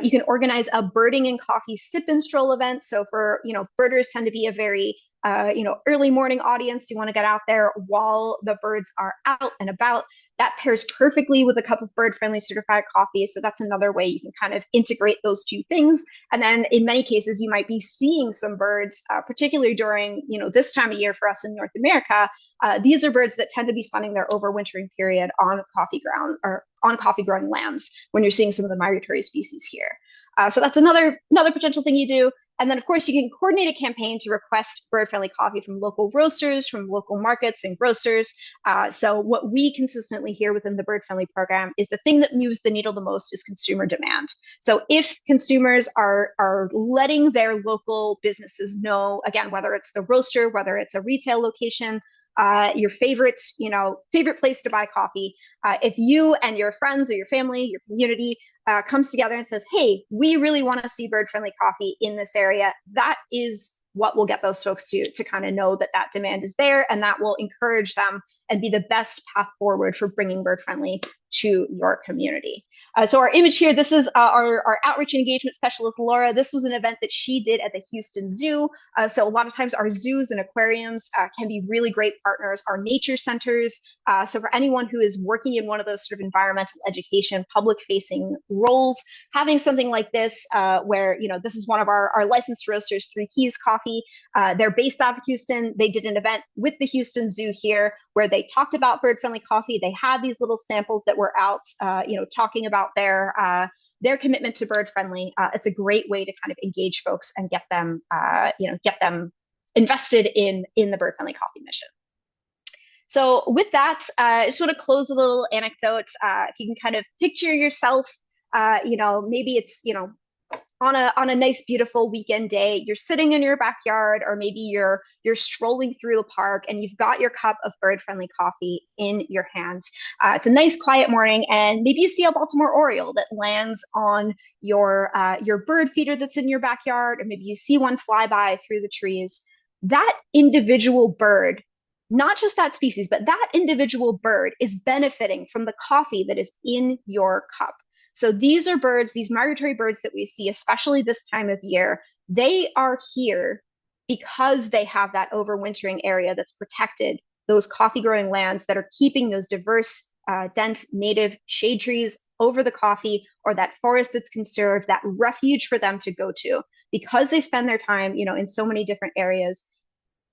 You can organize a birding and coffee sip and stroll event. So for, birders tend to be a very, early morning audience. You want to get out there while the birds are out and about. That pairs perfectly with a cup of bird friendly certified coffee. So that's another way you can kind of integrate those two things. And then in many cases, you might be seeing some birds, particularly during, this time of year for us in North America. These are birds that tend to be spending their overwintering period on coffee ground or on coffee growing lands when you're seeing some of the migratory species here. So that's another potential thing you do. And then, of course, you can coordinate a campaign to request bird-friendly coffee from local roasters, from local markets and grocers. So what we consistently hear within the bird-friendly program is the thing that moves the needle the most is consumer demand. So if consumers are letting their local businesses know, again, whether it's the roaster, whether it's a retail location, your favorite place to buy coffee. If you and your friends or your family, your community comes together and says, hey, we really want to see bird-friendly coffee in this area, that is what will get those folks to kind of know that demand is there, and that will encourage them and be the best path forward for bringing bird-friendly to your community. So our image here, this is our outreach and engagement specialist, Laura. This was an event that she did at the Houston Zoo. So a lot of times our zoos and aquariums can be really great partners. Our nature centers. So for anyone who is working in one of those sort of environmental education, public facing roles, having something like this, where, this is one of our licensed roasters, Three Keys Coffee. They're based out of Houston. They did an event with the Houston Zoo here where they talked about bird friendly coffee. They had these little samples that were out, talking about their commitment to bird friendly. It's a great way to kind of engage folks and get them invested in the bird friendly coffee mission. So with that, I just want to close a little anecdote. If you can kind of picture yourself, maybe it's on a nice beautiful weekend day, you're sitting in your backyard, or maybe you're strolling through the park and you've got your cup of bird friendly coffee in your hands. It's a nice quiet morning, and maybe you see a Baltimore Oriole that lands on your bird feeder that's in your backyard, or maybe you see one fly by through the trees. That individual bird, not just that species, but that individual bird is benefiting from the coffee that is in your cup. So these are birds, these migratory birds that we see, especially this time of year, they are here because they have that overwintering area that's protected, those coffee growing lands that are keeping those diverse, dense native shade trees over the coffee, or that forest that's conserved, that refuge for them to go to. Because they spend their time, in so many different areas,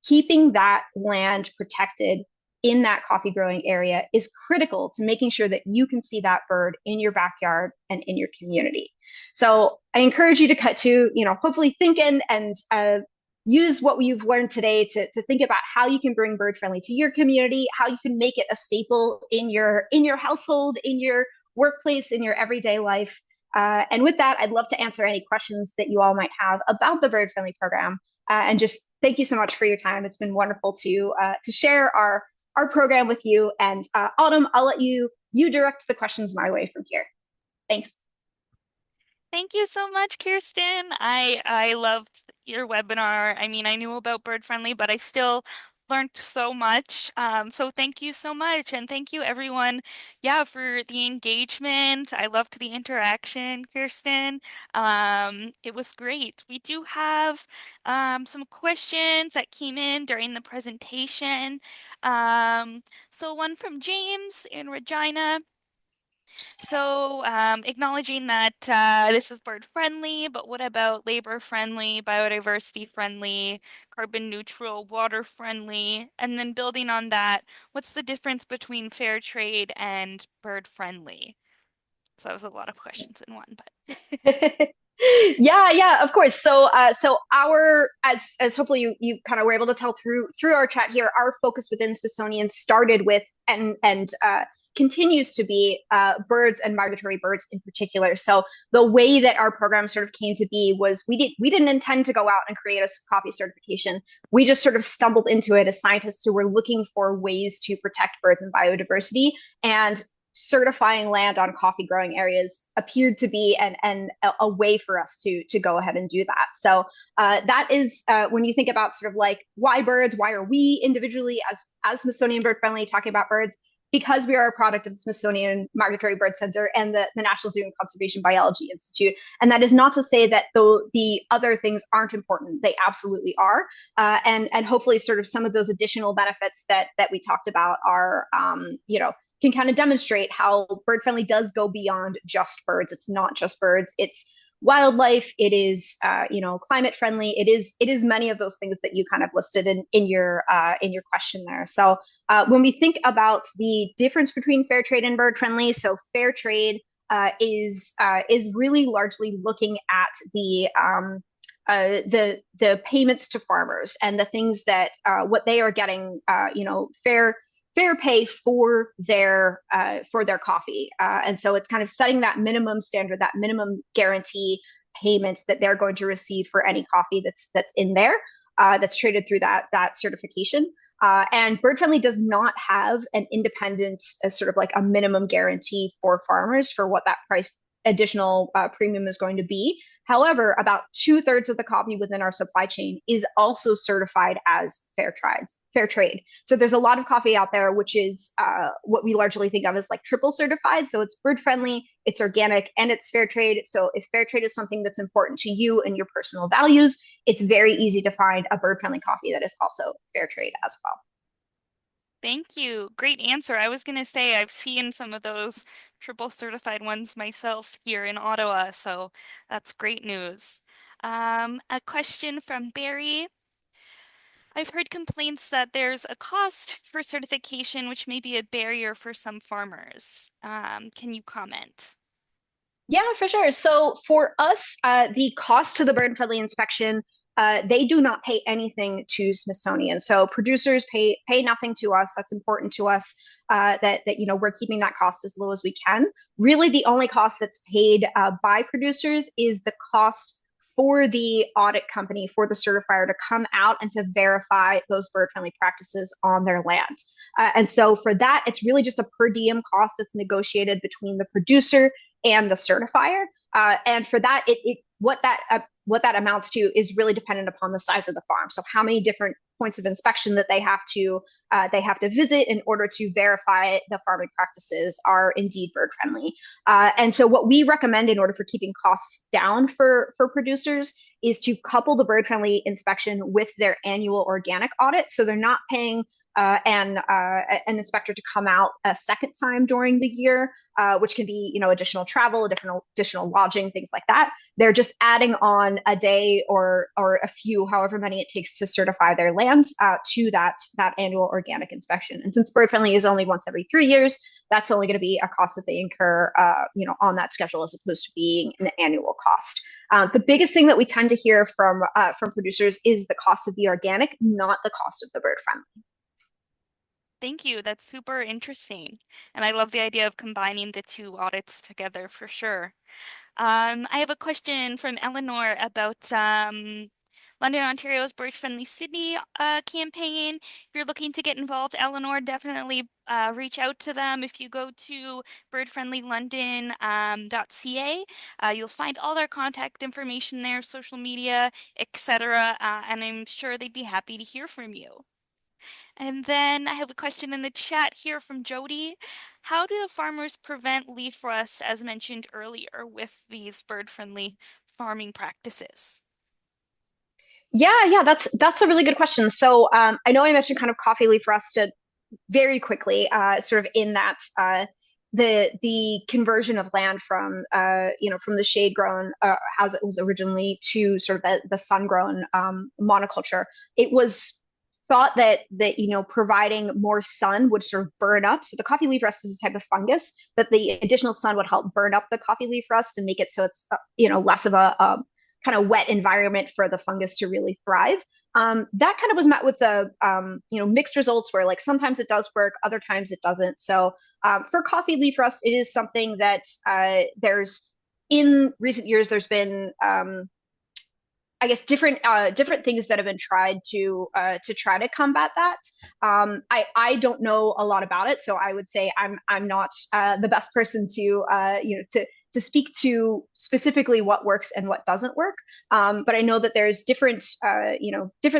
keeping that land protected in that coffee growing area is critical to making sure that you can see that bird in your backyard and in your community. So I encourage you to hopefully think and use what you've learned today to think about how you can bring bird friendly to your community, how you can make it a staple in your household, in your workplace, in your everyday life. And with that, I'd love to answer any questions that you all might have about the bird friendly program. And just thank you so much for your time. It's been wonderful to share our program with you. And Autumn, I'll let you direct the questions my way from here. Thanks. Thank you so much, Kirstin. I loved your webinar. I mean, I knew about Bird Friendly, but I still learned so much. So thank you so much, and thank you everyone, yeah, for the engagement. I loved the interaction, Kirstin. It was great. We do have some questions that came in during the presentation. So one from James in Regina. So, acknowledging that this is bird friendly, but what about labor friendly, biodiversity friendly, carbon neutral, water friendly? And then building on that, what's the difference between fair trade and bird friendly? So that was a lot of questions in one, but Yeah, of course. So our as hopefully you kind of were able to tell through our chat here, our focus within Smithsonian started with and continues to be birds and migratory birds in particular. So the way that our program sort of came to be was we didn't intend to go out and create a coffee certification. We just sort of stumbled into it as scientists who were looking for ways to protect birds and biodiversity, and certifying land on coffee growing areas appeared to be a way for us to go ahead and do that. So that is when you think about sort of like why birds, why are we individually as Smithsonian Bird Friendly talking about birds? Because we are a product of the Smithsonian Migratory Bird Center and the National Zoo and Conservation Biology Institute. And that is not to say that the other things aren't important. They absolutely are. And hopefully sort of some of those additional benefits that we talked about are, can kind of demonstrate how bird friendly does go beyond just birds. It's not just birds. It's wildlife. It is, climate friendly. It is many of those things that you kind of listed in your question there. So when we think about the difference between fair trade and bird friendly, so fair trade is really largely looking at the payments to farmers and the things that what they are getting, fair pay for their coffee, and so it's kind of setting that minimum standard, that minimum guarantee payment that they're going to receive for any coffee that's in there, that's traded through that certification. And Bird Friendly does not have an independent sort of like a minimum guarantee for farmers for what that price additional premium is going to be. However, about two-thirds of the coffee within our supply chain is also certified as fair trade. So there's a lot of coffee out there, which is what we largely think of as like triple certified. So it's bird friendly, it's organic, and it's fair trade. So if fair trade is something that's important to you and your personal values, it's very easy to find a bird friendly coffee that is also fair trade as well. Thank you. Great answer. I was gonna say I've seen some of those triple certified ones myself here in Ottawa, so that's great news. A question from Barry. I've heard complaints that there's a cost for certification, which may be a barrier for some farmers. Can you comment? Yeah, for sure. So for us, the cost to the bird friendly inspection, they do not pay anything to Smithsonian. So producers pay nothing to us. That's important to us. That we're keeping that cost as low as we can. Really, the only cost that's paid by producers is the cost for the audit company, for the certifier to come out and to verify those bird friendly practices on their land. And so for that, it's really just a per diem cost that's negotiated between the producer and the certifier. And for that, what that amounts to is really dependent upon the size of the farm. So how many different points of inspection that they have to visit in order to verify the farming practices are indeed bird friendly. And so what we recommend in order for keeping costs down for producers is to couple the bird friendly inspection with their annual organic audit. So they're not paying an inspector to come out a second time during the year, which can be additional travel, additional lodging, things like that. They're just adding on a day or a few, however many it takes to certify their land to that annual organic inspection. And since bird friendly is only once every 3 years, that's only going to be a cost that they incur, on that schedule as opposed to being an annual cost. The biggest thing that we tend to hear from producers is the cost of the organic, not the cost of the bird friendly. Thank you. That's super interesting. And I love the idea of combining the two audits together for sure. I have a question from Eleanor about London, Ontario's Bird Friendly Sydney campaign. If you're looking to get involved, Eleanor, definitely reach out to them. If you go to birdfriendlylondon.ca, you'll find all their contact information there, social media, etc. And I'm sure they'd be happy to hear from you. And then I have a question in the chat here from Jody. How do farmers prevent leaf rust, as mentioned earlier, with these bird-friendly farming practices? Yeah, that's a really good question. So I know I mentioned kind of coffee leaf rust very quickly, sort of in that the conversion of land from from the shade grown as it was originally to sort of the sun grown monoculture. It was thought that providing more sun would sort of burn up. So the coffee leaf rust is a type of fungus that the additional sun would help burn up the coffee leaf rust and make it so it's less of a kind of wet environment for the fungus to really thrive. That kind of was met with the mixed results where like sometimes it does work, other times it doesn't. So for coffee leaf rust, it is something that there's in recent years there's been I guess different things that have been tried to try to combat that. I don't know a lot about it, so I would say I'm not the best person to to speak to specifically what works and what doesn't work. But I know that there's different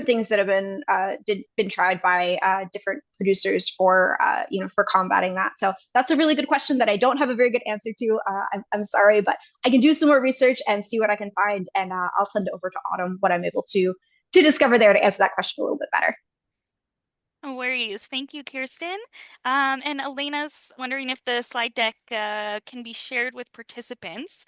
things that have been tried by different producers for for combating that. So that's a really good question that I don't have a very good answer to. I'm sorry, but I can do some more research and see what I can find, and I'll send it over to Autumn what I'm able to discover there to answer that question a little bit better. No worries. Thank you, Kirsten. And Elena's wondering if the slide deck can be shared with participants.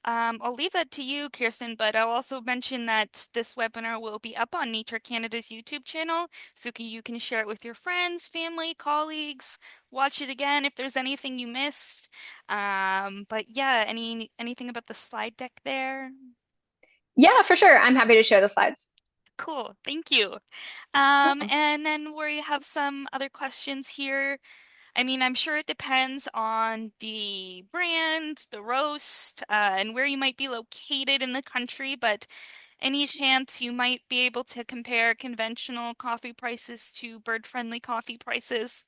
I'll leave that to you, Kirsten, but I'll also mention that this webinar will be up on Nature Canada's YouTube channel, so you can share it with your friends, family, colleagues, watch it again if there's anything you missed. But yeah, anything about the slide deck there? Yeah, for sure. I'm happy to share the slides. Cool, thank you. Yeah. And then we have some other questions here. I mean, I'm sure it depends on the brand, the roast, and where you might be located in the country, but any chance you might be able to compare conventional coffee prices to bird-friendly coffee prices?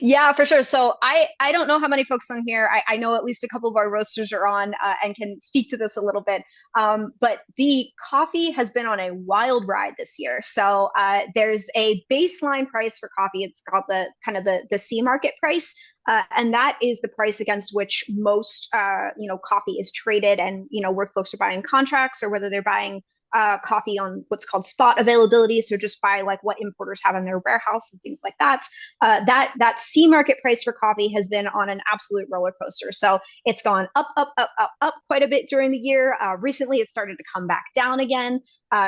Yeah, for sure. So I don't know how many folks on here. I know at least a couple of our roasters are on and can speak to this a little bit. But the coffee has been on a wild ride this year. So there's a baseline price for coffee. It's called the kind of the C market price. And that is the price against which most coffee is traded, and where folks are buying contracts or whether they're buying coffee on what's called spot availability. So just buy like what importers have in their warehouse and things like that. That C market price for coffee has been on an absolute roller coaster. So it's gone up, up, up, up, up quite a bit during the year. Recently, it started to come back down again.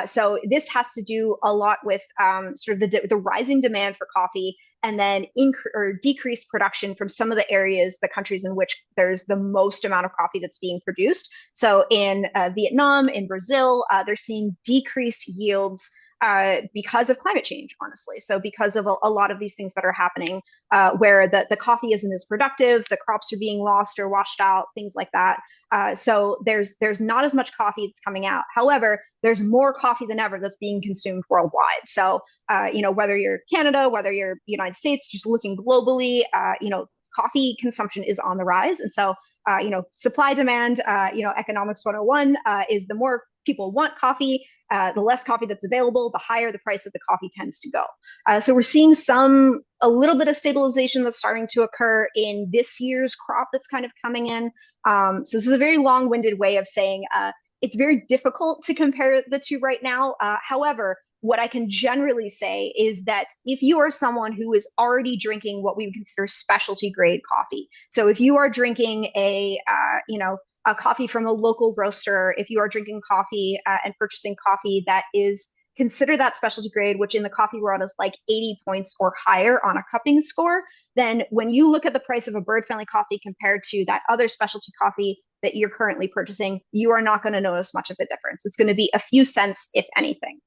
So this has to do a lot with sort of the rising demand for coffee, and then or decreased production from some of the areas, the countries in which there's the most amount of coffee that's being produced. So in Vietnam, in Brazil, they're seeing decreased yields because of climate change, honestly. So because of a lot of these things that are happening, where the coffee isn't as productive, the crops are being lost or washed out, things like that. So there's not as much coffee that's coming out. However, there's more coffee than ever that's being consumed worldwide. So whether you're Canada, whether you're United States, just looking globally, coffee consumption is on the rise. And so, supply demand, economics 101 is the more people want coffee, the less coffee that's available, the higher the price of the coffee tends to go. So we're seeing a little bit of stabilization that's starting to occur in this year's crop that's kind of coming in. So this is a very long-winded way of saying it's very difficult to compare the two right now. However, what I can generally say is that if you are someone who is already drinking what we would consider specialty grade coffee, so if you are drinking a coffee from a local roaster, if you are drinking coffee and purchasing coffee that is consider that specialty grade, which in the coffee world is like 80 points or higher on a cupping score, then when you look at the price of a bird friendly coffee compared to that other specialty coffee that you're currently purchasing, you are not going to notice much of a difference. It's going to be a few cents, if anything.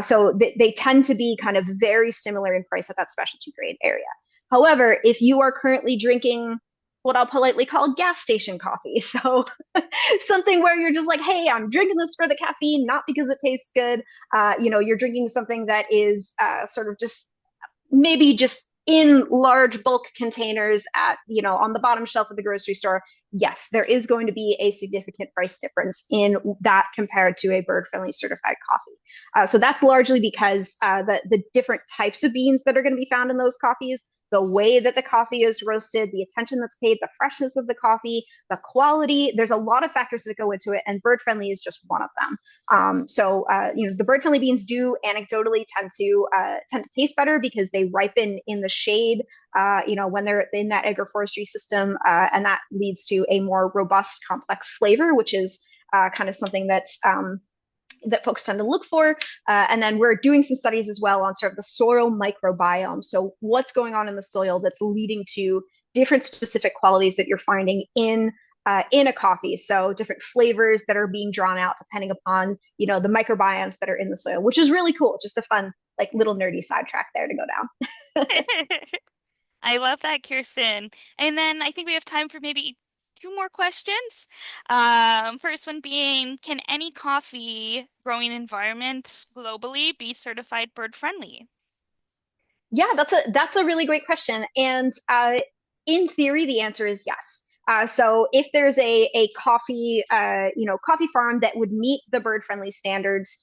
So they tend to be kind of very similar in price at that specialty grade area. However, if you are currently drinking what I'll politely call gas station coffee, so something where you're just like, hey, I'm drinking this for the caffeine, not because it tastes good. You're drinking something that is sort of just maybe just in large bulk containers at on the bottom shelf of the grocery store. Yes, there is going to be a significant price difference in that compared to a bird friendly certified coffee. So that's largely because the different types of beans that are going to be found in those coffees, the way that the coffee is roasted, the attention that's paid, the freshness of the coffee, the quality. There's a lot of factors that go into it, and bird friendly is just one of them. The bird friendly beans do anecdotally tend to taste better because they ripen in the shade, when they're in that agroforestry system, and that leads to a more robust, complex flavor, which is kind of something that folks tend to look for. And then we're doing some studies as well on sort of the soil microbiome. So what's going on in the soil that's leading to different specific qualities that you're finding in a coffee. So different flavors that are being drawn out depending upon, the microbiomes that are in the soil, which is really cool. Just a fun, like little nerdy sidetrack there to go down. I love that, Kirsten. And then I think we have time for maybe two more questions. First one being, can any coffee growing environment globally be certified bird friendly? Yeah, that's a really great question. And in theory, the answer is yes. So if there's a coffee farm that would meet the bird friendly standards,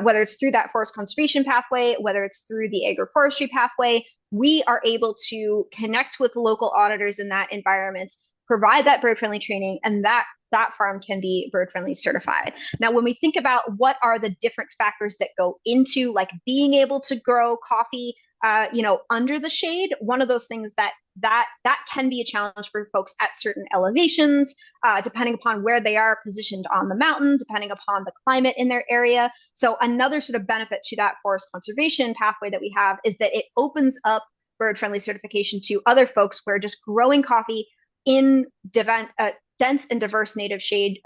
whether it's through that forest conservation pathway, whether it's through the agroforestry pathway, we are able to connect with local auditors in that environment, provide that bird friendly training, and that farm can be bird friendly certified. Now, when we think about what are the different factors that go into like being able to grow coffee under the shade, one of those things that can be a challenge for folks at certain elevations, depending upon where they are positioned on the mountain, depending upon the climate in their area. So another sort of benefit to that forest conservation pathway that we have is that it opens up bird friendly certification to other folks where just growing coffee in dense and diverse native shade,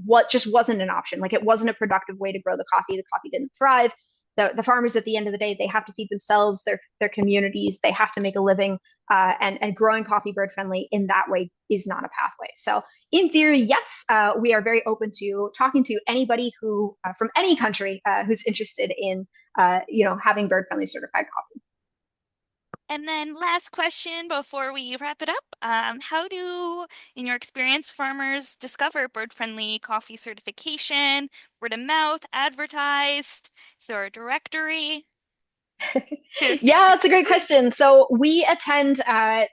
what just wasn't an option. Like it wasn't a productive way to grow the coffee. The coffee didn't thrive. The farmers at the end of the day, they have to feed themselves, their communities, they have to make a living, and growing coffee bird friendly in that way is not a pathway. So in theory, yes, we are very open to talking to anybody who from any country who's interested in having bird friendly certified coffee. And then last question before we wrap it up. How do, in your experience, farmers discover bird-friendly coffee certification? Word of mouth, advertised? Is there a directory? Yeah, that's a great question. So we attend a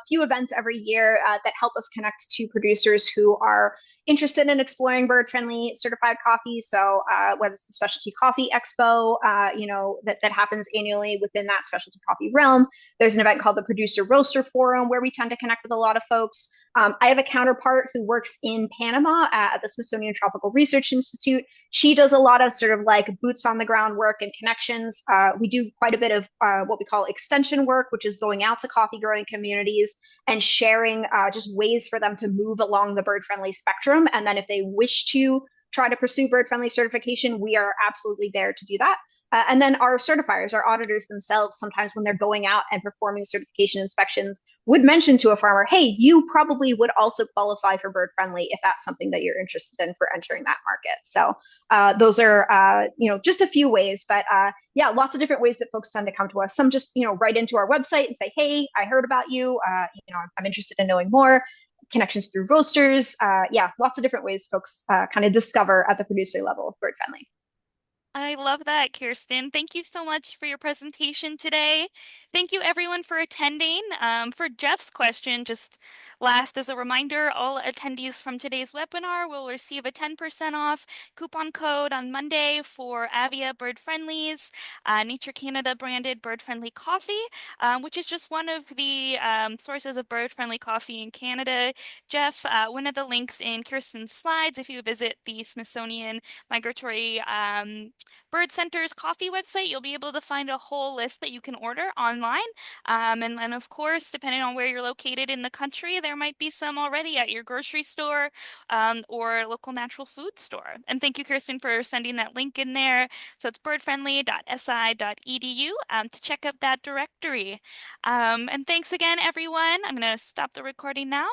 few events every year that help us connect to producers who are interested in exploring bird-friendly certified coffee. So whether it's the Specialty Coffee Expo, that happens annually within that specialty coffee realm. There's an event called the Producer Roaster Forum where we tend to connect with a lot of folks. I have a counterpart who works in Panama at the Smithsonian Tropical Research Institute. She does a lot of sort of like boots on the ground work and connections. We do quite a bit of what we call extension work, which is going out to coffee growing communities and sharing just ways for them to move along the bird friendly spectrum. And then if they wish to try to pursue bird friendly certification, we are absolutely there to do that. And then our certifiers, our auditors themselves, sometimes when they're going out and performing certification inspections, would mention to a farmer, hey, you probably would also qualify for bird friendly if that's something that you're interested in for entering that market. So those are just a few ways, but yeah, lots of different ways that folks tend to come to us. Some just write into our website and say, hey, I heard about you. I'm interested in knowing more. Connections through roasters. Yeah, lots of different ways folks kind of discover at the producer level of bird friendly. I love that, Kirstin. Thank you so much for your presentation today. Thank you, everyone, for attending. For Jeff's question, just last as a reminder, all attendees from today's webinar will receive a 10% off coupon code on Monday for Avia Bird Friendlies, Nature Canada branded bird friendly coffee, which is just one of the sources of bird friendly coffee in Canada. Jeff, one of the links in Kirstin's slides, if you visit the Smithsonian Migratory Bird Center's coffee website, you'll be able to find a whole list that you can order online. And then, of course, depending on where you're located in the country, there might be some already at your grocery store or local natural food store. And thank you, Kirstin, for sending that link in there. So it's birdfriendly.si.edu to check out that directory. And thanks again, everyone. I'm going to stop the recording now.